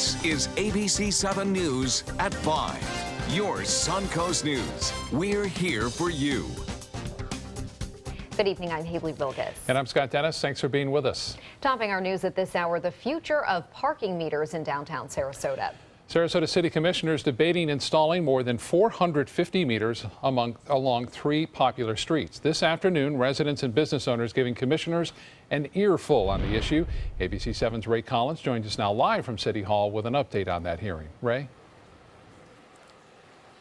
This is ABC7 News at 5. Your Suncoast News. We're here for you. Good evening, I'm Haley Vilgas. And I'm Scott Dennis. Thanks for being with us. Topping our news at this hour, the future of parking meters in downtown Sarasota. Sarasota City Commissioners debating installing more than 450 meters along 3 popular streets. This afternoon, residents and business owners giving commissioners an earful on the issue. ABC7's Ray Collins joins us now live from City Hall with an update on that hearing. Ray?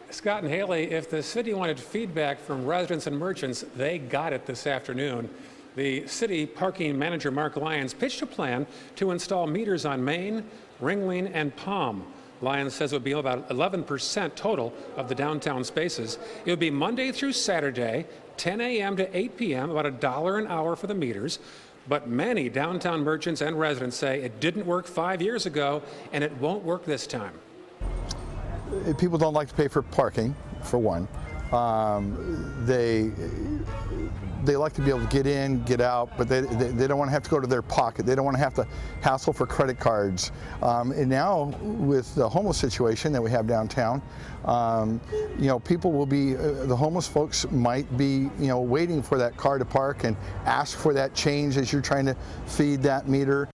Scott and Haley, if the city wanted feedback from residents and merchants, they got it this afternoon. The city parking manager, Mark Lyons, pitched a plan to install meters on Main, Ringling, and Palm. Lyons says it would be about 11% total of the downtown spaces. It would be Monday through Saturday, 10 a.m. to 8 p.m., about $1 an hour for the meters. But many downtown merchants and residents say it didn't work 5 years ago, and it won't work this time. People don't like to pay for parking, for one. They like to be able to get in, get out, but they don't want to have to go to their pocket. They don't want to have to hassle for credit cards. And now, with the homeless situation that we have downtown, people will be, the homeless folks might be, waiting for that car to park and ask for that change as you're trying to feed that meter.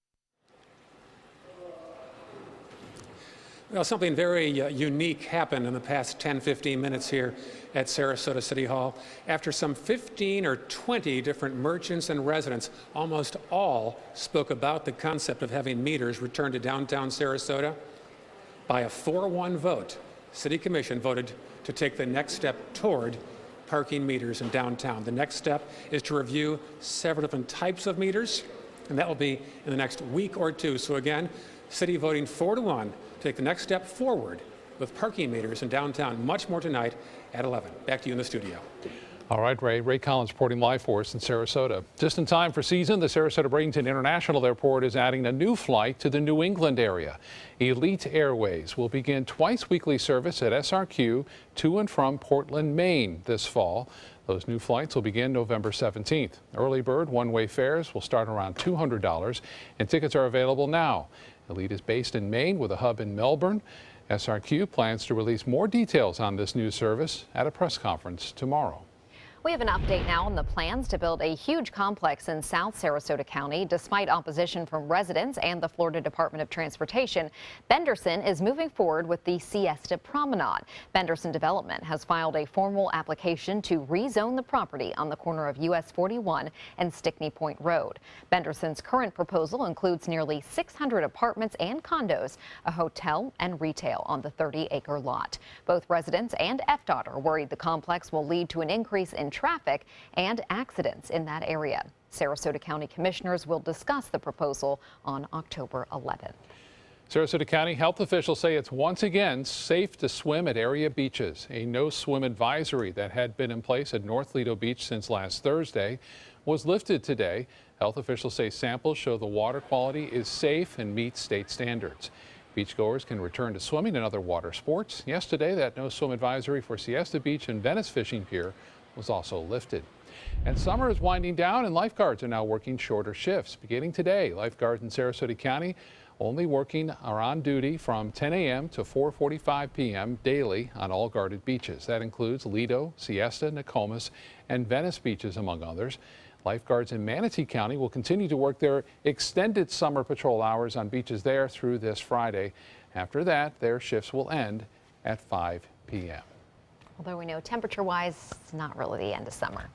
Well, something very unique happened in the past 10-15 minutes here at Sarasota City Hall. After some 15 or 20 different merchants and residents, almost all spoke about the concept of having meters returned to downtown Sarasota. By a 4-1 vote, City Commission voted to take the next step toward parking meters in downtown. The next step is to review several different types of meters, and that will be in the next week or two. So again, City voting 4-1 to take the next step forward with parking meters in downtown. Much more tonight at 11. Back to you in the studio. All right, Ray. Ray Collins reporting live for us in Sarasota. Just in time for season, the Sarasota Bradenton International Airport is adding a new flight to the New England area. Elite Airways will begin twice-weekly service at SRQ to and from Portland, Maine this fall. Those new flights will begin November 17th. Early bird one-way fares will start around $200, and tickets are available now. Elite is based in Maine with a hub in Melbourne. SRQ plans to release more details on this new service at a press conference tomorrow. We have an update now on the plans to build a huge complex in South Sarasota County. Despite opposition from residents and the Florida Department of Transportation, Benderson is moving forward with the Siesta Promenade. Benderson Development has filed a formal application to rezone the property on the corner of US 41 and Stickney Point Road. Benderson's current proposal includes nearly 600 apartments and condos, a hotel and retail on the 30-acre lot. Both residents and FDOT are worried the complex will lead to an increase in traffic and accidents in that area. Sarasota County Commissioners will discuss the proposal on October 11th. Sarasota County health officials say it's once again safe to swim at area beaches. A no-swim advisory that had been in place at North Lido Beach since last Thursday was lifted today. Health officials say samples show the water quality is safe and meets state standards. Beachgoers can return to swimming and other water sports. Yesterday, that no-swim advisory for Siesta Beach and Venice Fishing Pier was also lifted. And summer is winding down and lifeguards are now working shorter shifts. Beginning today, lifeguards in Sarasota County only working are on duty from 10 a.m. to 4:45 p.m. daily on all guarded beaches. That includes Lido, Siesta, Nokomis, and Venice beaches, among others. Lifeguards in Manatee County will continue to work their extended summer patrol hours on beaches there through this Friday. After that, their shifts will end at 5 p.m. Although we know temperature-wise, it's not really the end of summer.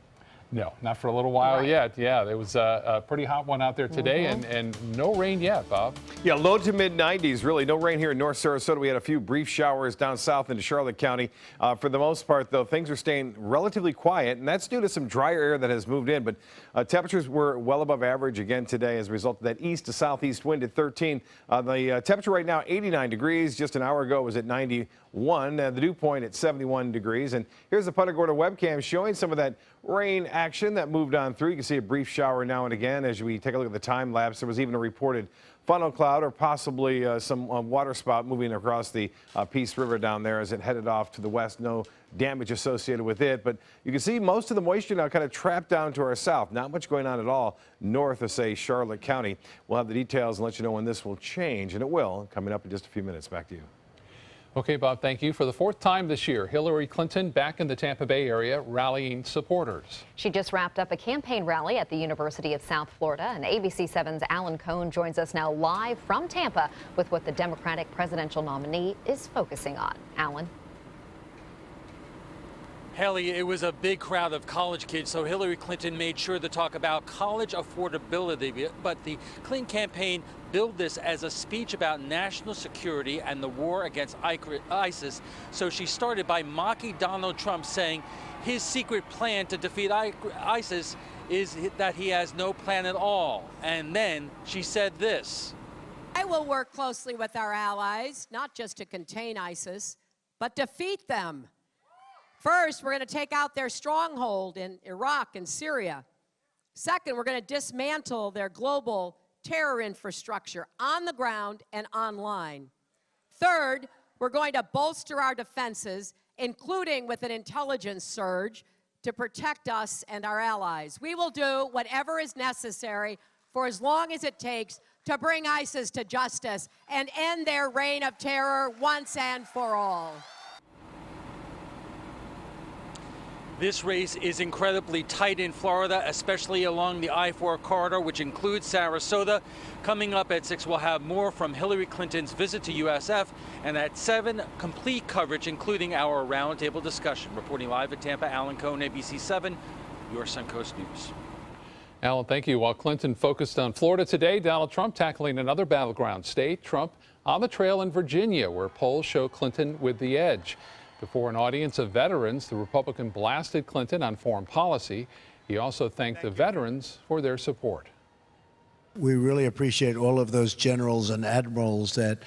No, not for a little while yet. Yeah, there was a pretty hot one out there today, and no rain yet, Bob. Yeah, low to mid-90s. Really, no rain here in North Sarasota. We had a few brief showers down south into Charlotte County. For the most part, though, things are staying relatively quiet, and that's due to some drier air that has moved in. But temperatures were well above average again today as a result of that east to southeast wind at 13. The temperature right now, 89 degrees. Just an hour ago, it was at 91. The dew point at 71 degrees. And here's the Punta Gorda webcam showing some of that rain action that moved on through. You can see a brief shower now and again as we take a look at the time lapse. There was even a reported funnel cloud or possibly some water spout moving across the Peace River down there as it headed off to the west. No damage associated with it, but you can see most of the moisture now kind of trapped down to our south. Not much going on at all north of, say, Charlotte County. We'll have the details and let you know when this will change, and it will, coming up in just a few minutes. Back to you. Okay, Bob, thank you. For the fourth time this year, Hillary Clinton back in the Tampa Bay area rallying supporters. She just wrapped up a campaign rally at the University of South Florida, and ABC7's Alan Cohn joins us now live from Tampa with what the Democratic presidential nominee is focusing on. Alan. Haley, it was a big crowd of college kids, so Hillary Clinton made sure to talk about college affordability. But the Clinton campaign billed this as a speech about national security and the war against ISIS. So she started by mocking Donald Trump, saying his secret plan to defeat ISIS is that he has no plan at all. And then she said this. I will work closely with our allies, not just to contain ISIS, but defeat them. First, we're going to take out their stronghold in Iraq and Syria. Second, we're going to dismantle their global terror infrastructure on the ground and online. Third, we're going to bolster our defenses, including with an intelligence surge to protect us and our allies. We will do whatever is necessary for as long as it takes to bring ISIS to justice and end their reign of terror once and for all. This race is incredibly tight in Florida, especially along the I-4 corridor, which includes Sarasota. Coming up at 6, we'll have more from Hillary Clinton's visit to USF, and at 7, complete coverage, including our roundtable discussion. Reporting live at Tampa, Alan Cohn, ABC7, your Suncoast News. Alan, thank you. While Clinton focused on Florida today, Donald Trump tackling another battleground state. Trump on the trail in Virginia, where polls show Clinton with the edge. Before an audience of veterans, the Republican blasted Clinton on foreign policy. He also thanked the veterans for their support. We really appreciate all of those generals and admirals that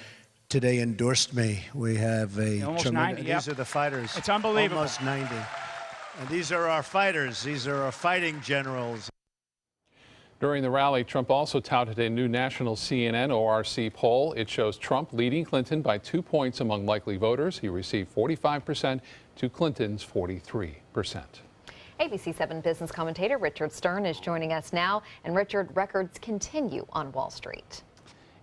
today endorsed me. We have a almost 90. These are the fighters. It's unbelievable. Almost 90. And these are our fighters. These are our fighting generals. During the rally, Trump also touted a new national CNN ORC poll. It shows Trump leading Clinton by 2 points among likely voters. He received 45% to Clinton's 43%. ABC7 business commentator Richard Stern is joining us now. And Richard, records continue on Wall Street.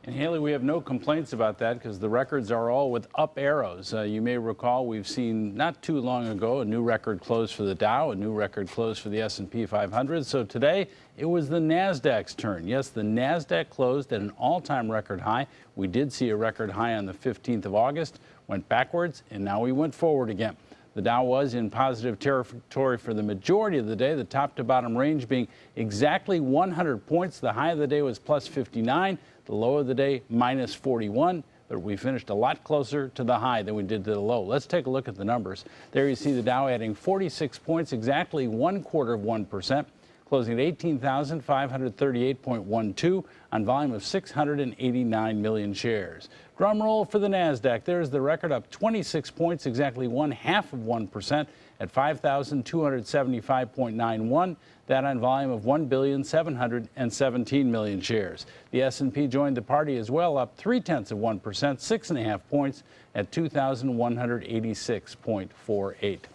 And Haley, we have no complaints about that because the records are all with up arrows. You may recall we've seen not too long ago a new record close for the Dow, a new record close for the S&P 500. So today it was the NASDAQ's turn. Yes, the NASDAQ closed at an all-time record high. We did see a record high on the 15th of August, went backwards, and now we went forward again. The Dow was in positive territory for the majority of the day, the top to bottom range being exactly 100 points. The high of the day was plus 59. The low of the day, minus 41, but we finished a lot closer to the high than we did to the low. Let's take a look at the numbers. There you see the Dow adding 46 points, exactly 1/4%, closing at 18,538.12 on volume of 689 million shares. Drum roll for the NASDAQ. There's the record up 26 points, exactly 0.5% at 5,275.91. That on volume of 1,717,000,000 shares. The S&P joined the party as well, up 0.3%, 6.5 points at 2,186.48.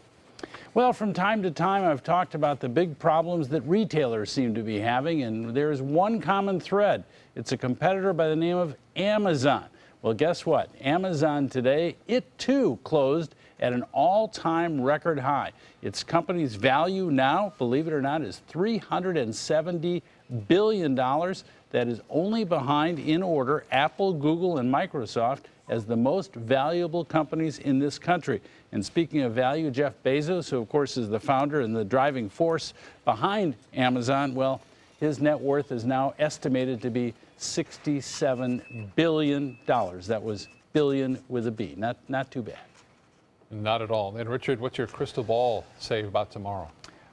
Well, from time to time, I've talked about the big problems that retailers seem to be having, and there's one common thread. It's a competitor by the name of Amazon. Well, guess what? Amazon today, it too closed at an all-time record high. Its company's value now, believe it or not, is $370 billion. That is only behind, in order, Apple, Google, and Microsoft as the most valuable companies in this country. And speaking of value, Jeff Bezos, who of course is the founder and the driving force behind Amazon, well, his net worth is now estimated to be $67 billion. That was billion with a B. Not too bad. Not at all. And Richard, what's your crystal ball say about tomorrow?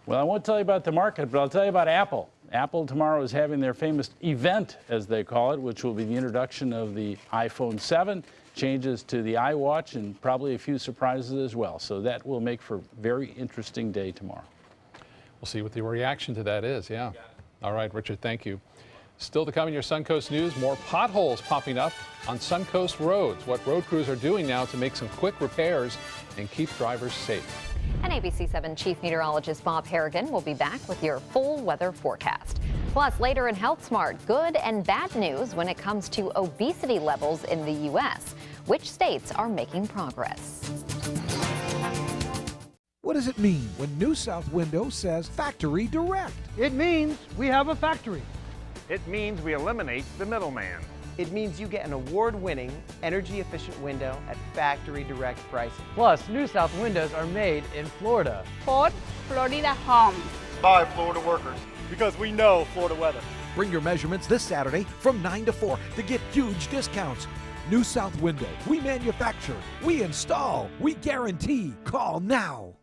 Well, I won't tell you about the market, but I'll tell you about Apple. Apple tomorrow is having their famous event, as they call it, which will be the introduction of the iPhone 7, changes to the iWatch, and probably a few surprises as well. So that will make for a very interesting day tomorrow. We'll see what the reaction to that is, yeah. All right, Richard, thank you. Still to come in your Suncoast News, more potholes popping up on Suncoast roads. What road crews are doing now to make some quick repairs and keep drivers safe. And ABC7 Chief Meteorologist Bob Harrigan will be back with your full weather forecast. Plus, later in Health Smart, good and bad news when it comes to obesity levels in the U.S. Which states are making progress? What does it mean when New South Window says Factory Direct? It means we have a factory. It means we eliminate the middleman. It means you get an award-winning, energy-efficient window at factory direct pricing. Plus, New South windows are made in Florida. For Florida homes. By Florida workers. Because we know Florida weather. Bring your measurements this Saturday from 9 to 4 to get huge discounts. New South Window. We manufacture, we install, we guarantee. Call now.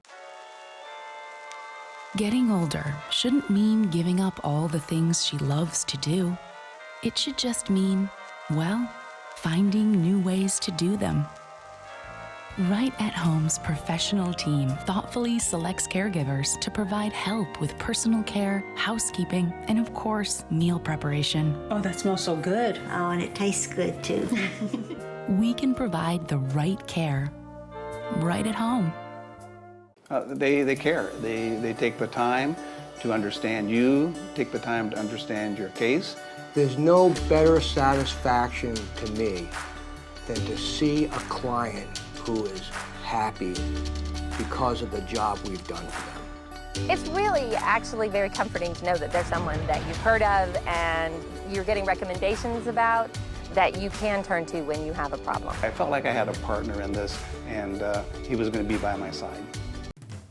Getting older shouldn't mean giving up all the things she loves to do. It should just mean, well, finding new ways to do them. Right at Home's professional team thoughtfully selects caregivers to provide help with personal care, housekeeping, and of course, meal preparation. Oh, that smells so good. Oh, and it tastes good too. We can provide the right care right at home. They care. They take the time to understand you, take the time to understand your case. There's no better satisfaction to me than to see a client who is happy because of the job we've done for them. It's really actually very comforting to know that there's someone that you've heard of and you're getting recommendations about that you can turn to when you have a problem. I felt like I had a partner in this, and he was going to be by my side.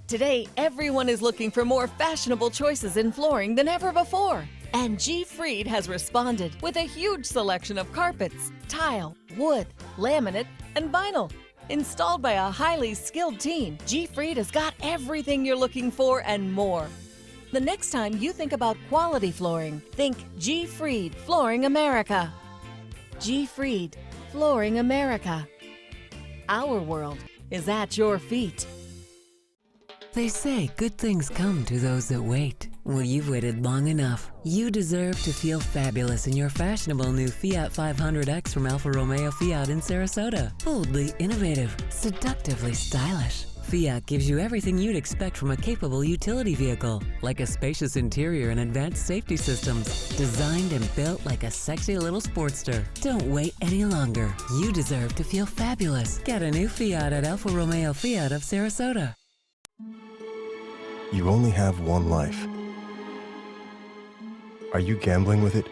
Today, everyone is looking for more fashionable choices in flooring than ever before. And G. Fried has responded with a huge selection of carpets, tile, wood, laminate, and vinyl. Installed by a highly skilled team, G. Fried has got everything you're looking for and more. The next time you think about quality flooring, think G. Fried Flooring America. G. Fried Flooring America. Our world is at your feet. They say good things come to those that wait. Well, you've waited long enough. You deserve to feel fabulous in your fashionable new Fiat 500X from Alfa Romeo Fiat in Sarasota. Boldly innovative, seductively stylish. Fiat gives you everything you'd expect from a capable utility vehicle, like a spacious interior and advanced safety systems, designed and built like a sexy little sportster. Don't wait any longer. You deserve to feel fabulous. Get a new Fiat at Alfa Romeo Fiat of Sarasota. You only have one life. Are you gambling with it?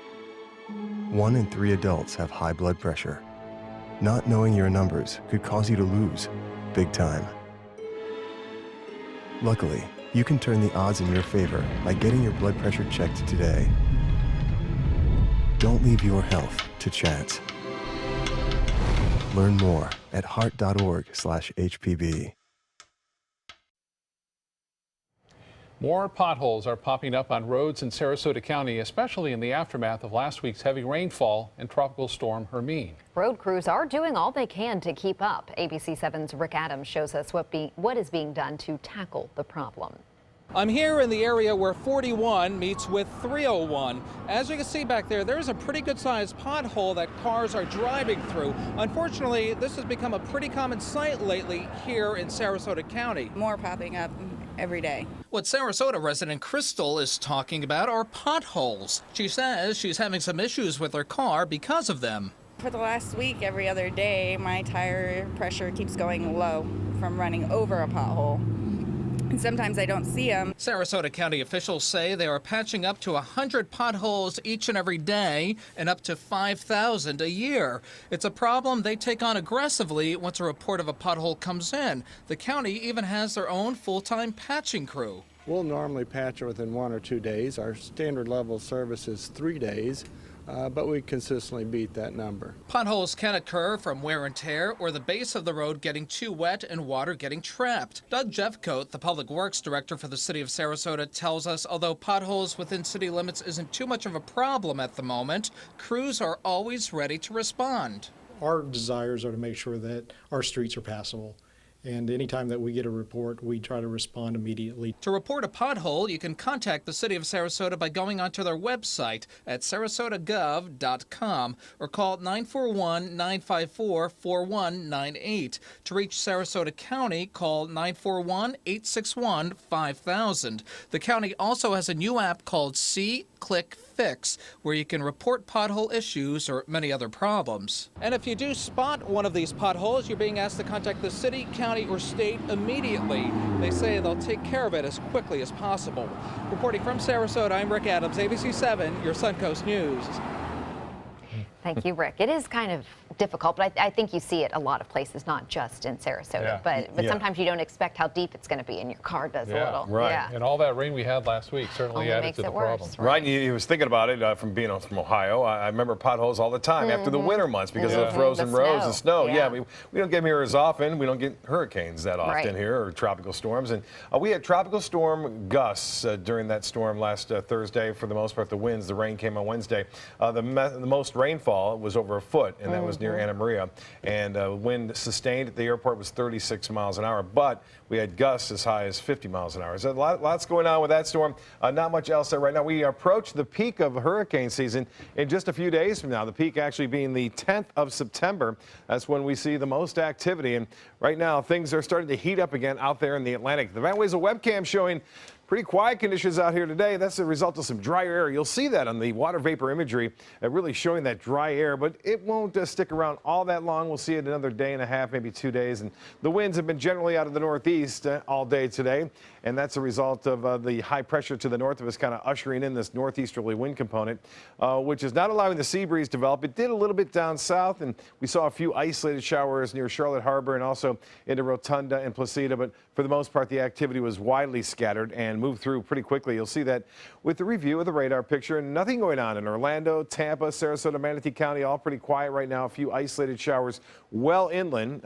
1 in 3 adults have high blood pressure. Not knowing your numbers could cause you to lose, big time. Luckily, you can turn the odds in your favor by getting your blood pressure checked today. Don't leave your health to chance. Learn more at heart.org/HPB. More potholes are popping up on roads in Sarasota County, especially in the aftermath of last week's heavy rainfall and Tropical Storm Hermine. Road crews are doing all they can to keep up. ABC7's Rick Adams shows us what is being done to tackle the problem. I'm here in the area where 41 meets with 301. As you can see back there, there's a pretty good sized pothole that cars are driving through. Unfortunately, this has become a pretty common sight lately here in Sarasota County. More popping up every day. What Sarasota resident Crystal is talking about are potholes. She says she's having some issues with her car because of them. For the last week, every other day, my tire pressure keeps going low from running over a pothole. And sometimes I don't see them. Sarasota County officials say they are patching up to 100 potholes each and every day and up to 5,000 a year. It's a problem they take on aggressively once a report of a pothole comes in. The county even has their own full-time patching crew. We'll normally patch it within 1 or 2 days. Our standard level of service is 3 days. But we consistently beat that number. Potholes can occur from wear and tear or the base of the road getting too wet and water getting trapped. Doug Jeffcoat, the Public Works Director for the City of Sarasota, tells us although potholes within city limits isn't too much of a problem at the moment, crews are always ready to respond. Our desires are to make sure that our streets are passable. And anytime that we get a report, we try to respond immediately. To report a pothole, you can contact the City of Sarasota by going onto their website at sarasotagov.com or call 941-954-4198. To reach Sarasota County, call 941-861-5000. The county also has a new app called Click Fix, where you can report pothole issues or many other problems. And if you do spot one of these potholes, you're being asked to contact the city, county, or state immediately. They say they'll take care of it as quickly as possible. Reporting from Sarasota, I'm Rick Adams, ABC7, your Suncoast News. Thank you, Rick. It is kind of difficult, but I think you see it a lot of places, not just in Sarasota. But sometimes you don't expect how deep it's going to be, and your car does a little. Right. Yeah. And all that rain we had last week certainly added to the problem. Right. You was thinking about it from being from Ohio. I remember potholes all the time after the winter months because of the frozen roads and snow. Yeah, we don't get them here as often. We don't get hurricanes that often here or tropical storms. And we had tropical storm gusts during that storm last Thursday. For the most part, the winds, the rain came on Wednesday. The most rainfall was over a foot, and that was near Anna Maria. And wind sustained at the airport was 36 miles an hour, but we had gusts as high as 50 miles an hour. So lots going on with that storm. Not much else there right now. We approach the peak of hurricane season in just a few days from now, the peak actually being the 10th of September. That's when we see the most activity. And right now, things are starting to heat up again out there in the Atlantic. The Van Wezel webcam showing pretty quiet conditions out here today. That's the result of some drier air. You'll see that on the water vapor imagery, really showing that dry air, but it won't stick around all that long. We'll see it another day and a half, maybe 2 days. And the winds have been generally out of the northeast all day today, and that's a result of the high pressure to the north of us kind of ushering in this northeasterly wind component, which is not allowing the sea breeze to develop. It did a little bit down south, and we saw a few isolated showers near Charlotte Harbor and also into Rotunda and Placida, but for the most part, the activity was widely scattered and moved through pretty quickly. You'll see that with the review of the radar picture. Nothing going on in Orlando, Tampa, Sarasota, Manatee County, all pretty quiet right now. A few isolated showers well inland.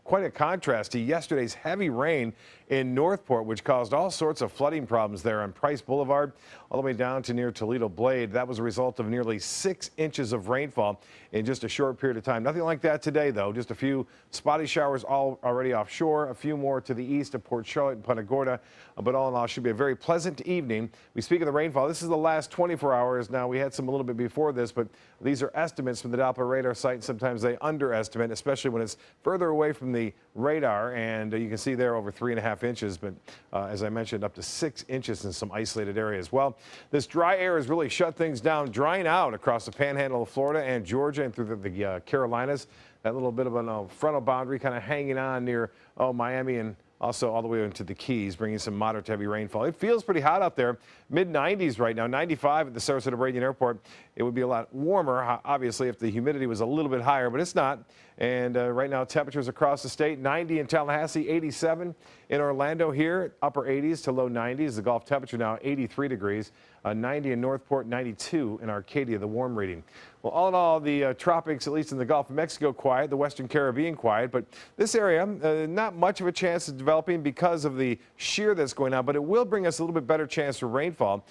Quite a contrast to yesterday's heavy rain in Northport, which caused all sorts of flooding problems there on Price Boulevard, all the way down to near Toledo Blade. That was a result of nearly 6 inches of rainfall in just a short period of time. Nothing like that today, though. Just a few spotty showers already offshore, a few more to the east of Port Charlotte and Punta Gorda. But all in all, should be a very pleasant evening. We speak of the rainfall. This is the last 24 hours. Now, we had some a little bit before this, but these are estimates from the Doppler radar site, and sometimes they underestimate, especially when it's further away from the radar. And you can see there over 3.5 inches, but as I mentioned, up to 6 inches in some isolated areas. Well, this dry air has really shut things down, drying out across the panhandle of Florida and Georgia and through the Carolinas. That little bit of a frontal boundary kind of hanging on near Miami and also all the way into the Keys, bringing some moderate to heavy rainfall. It feels pretty hot out there. Mid-90s right now, 95 at the Sarasota Bradenton Airport. It would be a lot warmer, obviously, if the humidity was a little bit higher, but it's not. And right now, temperatures across the state, 90 in Tallahassee, 87 in Orlando here, upper 80s to low 90s. The Gulf temperature now 83 degrees, 90 in Northport, 92 in Arcadia, the warm reading. Well, all in all, the tropics, at least in the Gulf of Mexico, quiet, the Western Caribbean quiet, but this area, not much of a chance of developing because of the shear that's going on, but it will bring us a little bit better chance for rainfall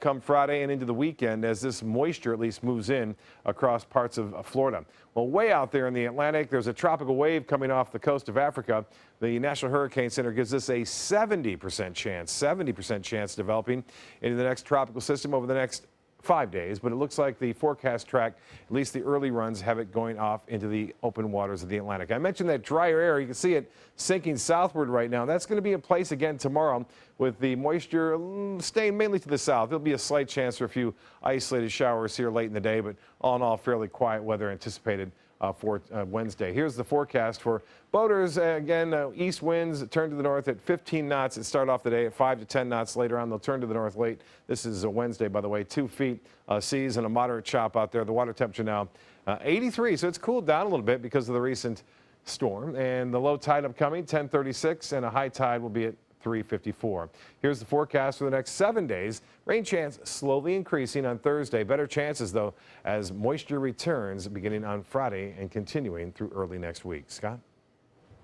come Friday and into the weekend as this moisture at least moves in across parts of Florida. Well, way out there in the Atlantic, there's a tropical wave coming off the coast of Africa. The National Hurricane Center gives us a 70% chance developing into the next tropical system over the next 5 days, but it looks like the forecast track, at least the early runs, have it going off into the open waters of the Atlantic. I mentioned that drier air. You can see it sinking southward right now. That's going to be in place again tomorrow with the moisture staying mainly to the south. There'll be a slight chance for a few isolated showers here late in the day, but all in all, fairly quiet weather anticipated for Wednesday. Here's the forecast for boaters. Again, east winds turn to the north at 15 knots. It start off the day at 5 to 10 knots. Later on, they'll turn to the north late. This is a Wednesday, by the way. 2 feet seas and a moderate chop out there. The water temperature now 83, so it's cooled down a little bit because of the recent storm. And the low tide upcoming, 10:36, and a high tide will be at 3:54. Here's the forecast for the next 7 days. Rain chance slowly increasing on Thursday. Better chances, though, as moisture returns beginning on Friday and continuing through early next week. Scott?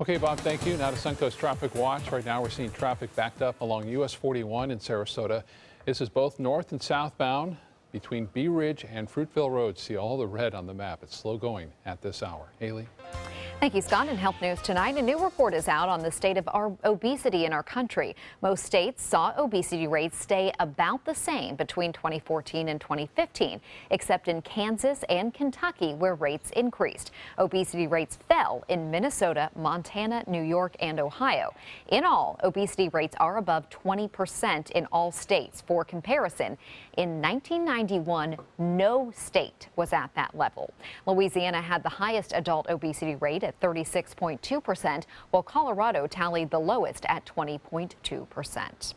Okay, Bob, thank you. Now to Suncoast Traffic Watch. Right now we're seeing traffic backed up along US 41 in Sarasota. This is both north and southbound between Bee Ridge and Fruitville Road. See all the red on the map. It's slow going at this hour. Haley? Thank you, Scott. In Health News tonight, a new report is out on the state of our obesity in our country. Most states saw obesity rates stay about the same between 2014 and 2015, except in Kansas and Kentucky, where rates increased. Obesity rates fell in Minnesota, Montana, New York, and Ohio. In all, obesity rates are above 20% in all states. For comparison, in 1991, no state was at that level. Louisiana had the highest adult obesity rate at 36.2%, while Colorado tallied the lowest at 20.2%.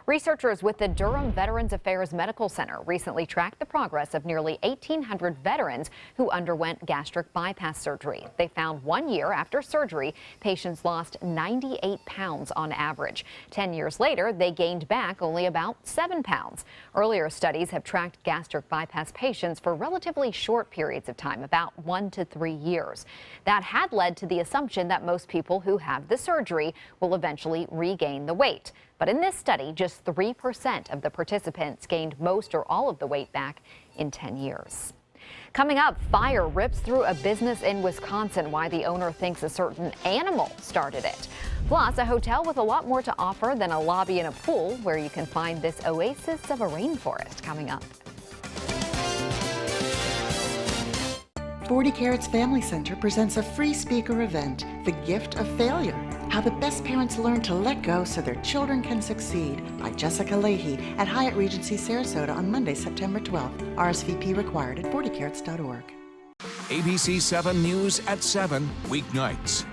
Researchers with the Durham Veterans Affairs Medical Center recently tracked the progress of nearly 1,800 veterans who underwent gastric bypass surgery. They found 1 year after surgery, patients lost 98 pounds on average. 10 years later, they gained back only about 7 pounds. Earlier studies have tracked gastric bypass patients for relatively short periods of time, about 1 to 3 years. That had led to the assumption that most people who have the surgery will eventually regain the weight. But in this study, just 3% of the participants gained most or all of the weight back in 10 years. Coming up, fire rips through a business in Wisconsin. Why the owner thinks a certain animal started it. Plus, a hotel with a lot more to offer than a lobby and a pool, where you can find this oasis of a rainforest. Coming up. 40 Carats Family Center presents a free speaker event, The Gift of Failure, How the Best Parents Learn to Let Go So Their Children Can Succeed, by Jessica Leahy at Hyatt Regency Sarasota on Monday, September 12th. RSVP required at 40carats.org. ABC7 News at 7, weeknights.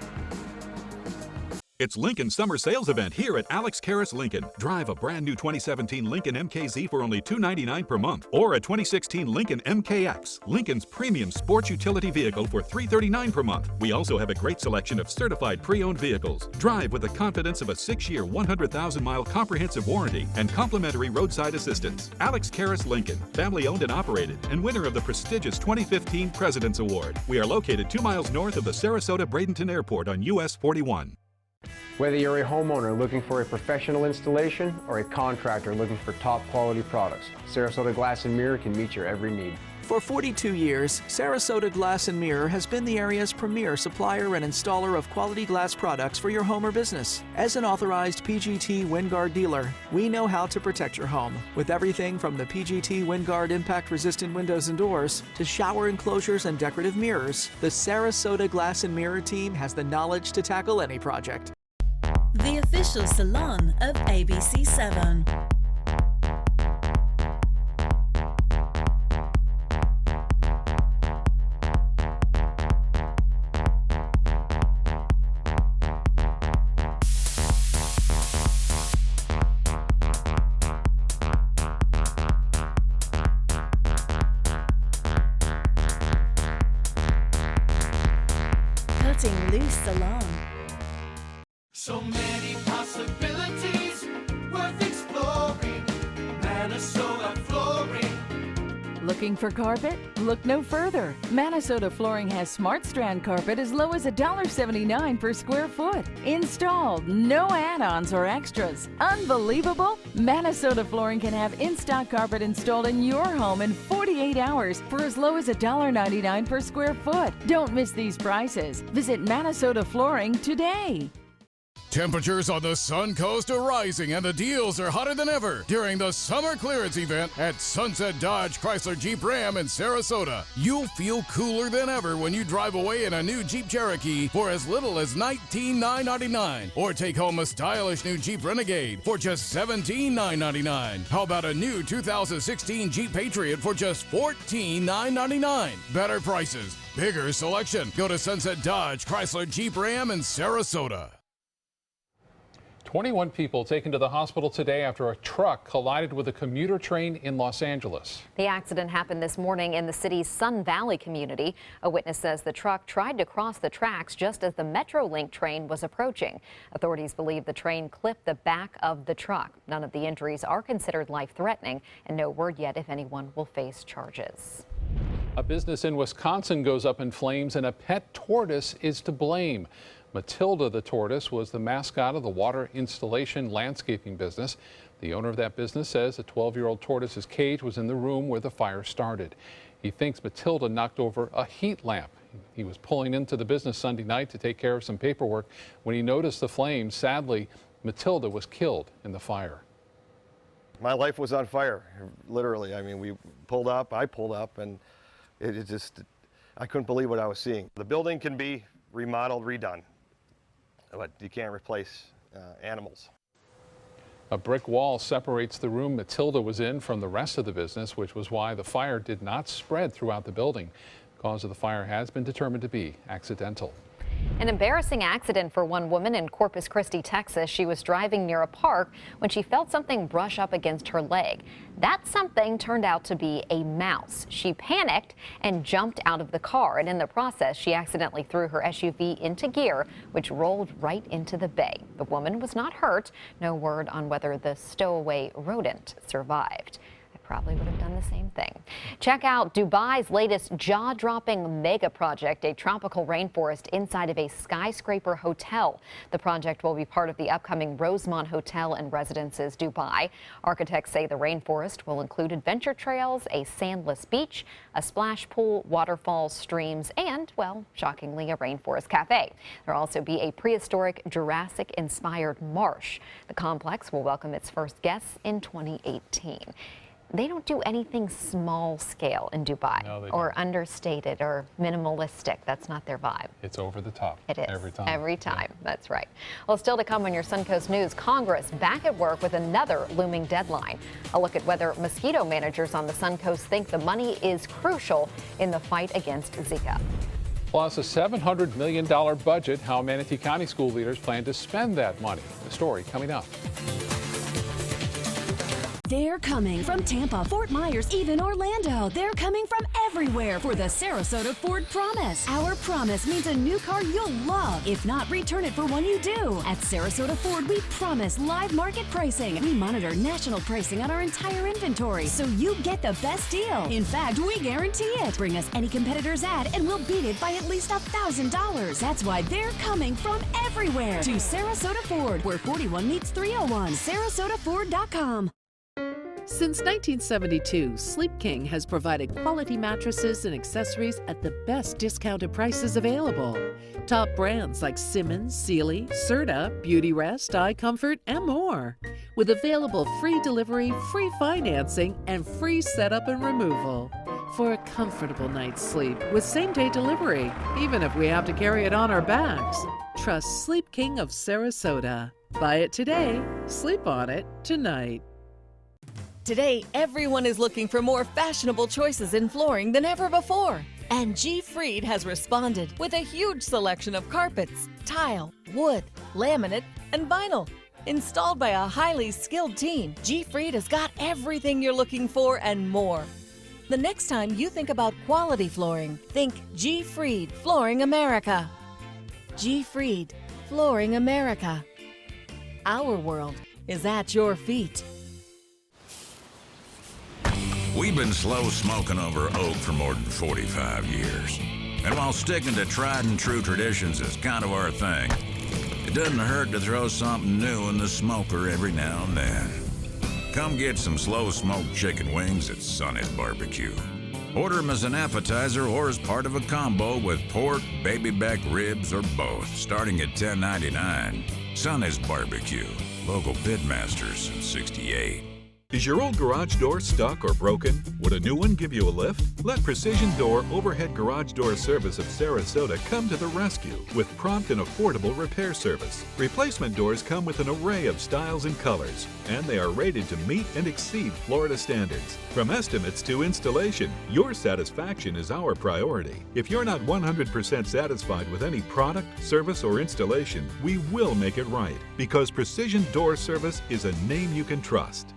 It's Lincoln's summer sales event here at Alex Karras Lincoln. Drive a brand new 2017 Lincoln MKZ for only $299 per month, or a 2016 Lincoln MKX, Lincoln's premium sports utility vehicle, for $339 per month. We also have a great selection of certified pre-owned vehicles. Drive with the confidence of a 6-year, 100,000-mile comprehensive warranty and complimentary roadside assistance. Alex Karras Lincoln, family owned and operated, and winner of the prestigious 2015 President's Award. We are located 2 miles north of the Sarasota-Bradenton Airport on US 41. Whether you're a homeowner looking for a professional installation or a contractor looking for top quality products, Sarasota Glass and Mirror can meet your every need. For 42 years, Sarasota Glass and Mirror has been the area's premier supplier and installer of quality glass products for your home or business. As an authorized PGT WinGuard dealer, we know how to protect your home with everything from the PGT WinGuard impact-resistant windows and doors to shower enclosures and decorative mirrors. The Sarasota Glass and Mirror team has the knowledge to tackle any project. The official salon of ABC7. Cutting Loose Salon. So many possibilities worth exploring. Minnesota Flooring. Looking for carpet? Look no further. Minnesota Flooring has Smart Strand carpet as low as $1.79 per square foot. Installed, no add-ons or extras. Unbelievable? Minnesota Flooring can have in-stock carpet installed in your home in 48 hours for as low as $1.99 per square foot. Don't miss these prices. Visit Minnesota Flooring today. Temperatures on the Sun Coast are rising and the deals are hotter than ever during the summer clearance event at Sunset Dodge Chrysler Jeep Ram in Sarasota. You'll feel cooler than ever when you drive away in a new Jeep Cherokee for as little as $19,999, or take home a stylish new Jeep Renegade for just $17,999. How about a new 2016 Jeep Patriot for just $14,999? Better prices, bigger selection. Go to Sunset Dodge Chrysler Jeep Ram in Sarasota. 21 people taken to the hospital today after a truck collided with a commuter train in Los Angeles. The accident happened this morning in the city's Sun Valley community. A witness says the truck tried to cross the tracks just as the Metrolink train was approaching. Authorities believe the train clipped the back of the truck. None of the injuries are considered life-threatening, and no word yet if anyone will face charges. A business in Wisconsin goes up in flames and a pet tortoise is to blame. Matilda the tortoise was the mascot of the water installation landscaping business. The owner of that business says a 12-year-old tortoise's cage was in the room where the fire started. He thinks Matilda knocked over a heat lamp. He was pulling into the business Sunday night to take care of some paperwork when he noticed the flames. Sadly, Matilda was killed in the fire. My life was on fire, literally. I mean, I pulled up, and it just, I couldn't believe what I was seeing. The building can be remodeled, redone, but you can't replace animals. A brick wall separates the room Matilda was in from the rest of the business, which was why the fire did not spread throughout the building. The cause of the fire has been determined to be accidental. An embarrassing accident for one woman in Corpus Christi, Texas. She was driving near a park when she felt something brush up against her leg. That something turned out to be a mouse. She panicked and jumped out of the car, and in the process, she accidentally threw her SUV into gear, which rolled right into the bay. The woman was not hurt. No word on whether the stowaway rodent survived. Probably would have done the same thing. Check out Dubai's latest jaw-dropping mega project, a tropical rainforest inside of a skyscraper hotel. The project will be part of the upcoming Rosemont Hotel and Residences Dubai. Architects say the rainforest will include adventure trails, a sandless beach, a splash pool, waterfalls, streams, and, well, shockingly, a rainforest cafe. There will also be a prehistoric Jurassic-inspired marsh. The complex will welcome its first guests in 2018. They don't do anything small scale in Dubai, or understated or minimalistic. That's not their vibe. It's over the top. It is. Every time. Every time. Yeah. That's right. Well, still to come on your Suncoast News, Congress back at work with another looming deadline. A look at whether mosquito managers on the Suncoast think the money is crucial in the fight against Zika. Plus a $700 million budget, how Manatee County school leaders plan to spend that money. The story coming up. They're coming from Tampa, Fort Myers, even Orlando. They're coming from everywhere for the Sarasota Ford Promise. Our promise means a new car you'll love. If not, return it for one you do. At Sarasota Ford, we promise live market pricing. We monitor national pricing on our entire inventory, so you get the best deal. In fact, we guarantee it. Bring us any competitor's ad, and we'll beat it by at least $1,000. That's why they're coming from everywhere to Sarasota Ford, where 41 meets 301. SarasotaFord.com. Since 1972, Sleep King has provided quality mattresses and accessories at the best discounted prices available. Top brands like Simmons, Sealy, Serta, Beautyrest, iComfort, and more. With available free delivery, free financing, and free setup and removal. For a comfortable night's sleep with same-day delivery, even if we have to carry it on our backs. Trust Sleep King of Sarasota. Buy it today, sleep on it tonight. Today, everyone is looking for more fashionable choices in flooring than ever before. And G. Fried has responded with a huge selection of carpets, tile, wood, laminate, and vinyl. Installed by a highly skilled team, G. Fried has got everything you're looking for and more. The next time you think about quality flooring, think G. Fried Flooring America. G. Fried Flooring America. Our world is at your feet. We've been slow smoking over oak for more than 45 years. And while sticking to tried and true traditions is kind of our thing, it doesn't hurt to throw something new in the smoker every now and then. Come get some slow smoked chicken wings at Sonny's Barbecue. Order them as an appetizer or as part of a combo with pork, baby back ribs, or both, starting at $10.99. Sonny's Barbecue, local pitmasters since '68. Is your old garage door stuck or broken? Would a new one give you a lift? Let Precision Door Overhead Garage Door Service of Sarasota come to the rescue with prompt and affordable repair service. Replacement doors come with an array of styles and colors, and they are rated to meet and exceed Florida standards. From estimates to installation, your satisfaction is our priority. If you're not 100% satisfied with any product, service, or installation, we will make it right, because Precision Door Service is a name you can trust.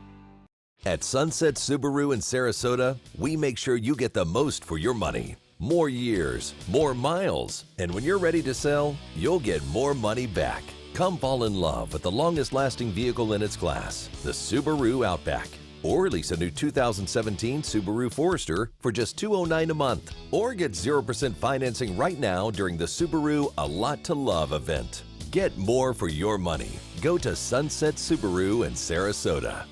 At Sunset Subaru in Sarasota, we make sure you get the most for your money. More years, more miles, and when you're ready to sell, you'll get more money back. Come fall in love with the longest-lasting vehicle in its class, the Subaru Outback. Or lease a new 2017 Subaru Forester for just $209 a month. Or get 0% financing right now during the Subaru A Lot to Love event. Get more for your money. Go to Sunset Subaru in Sarasota.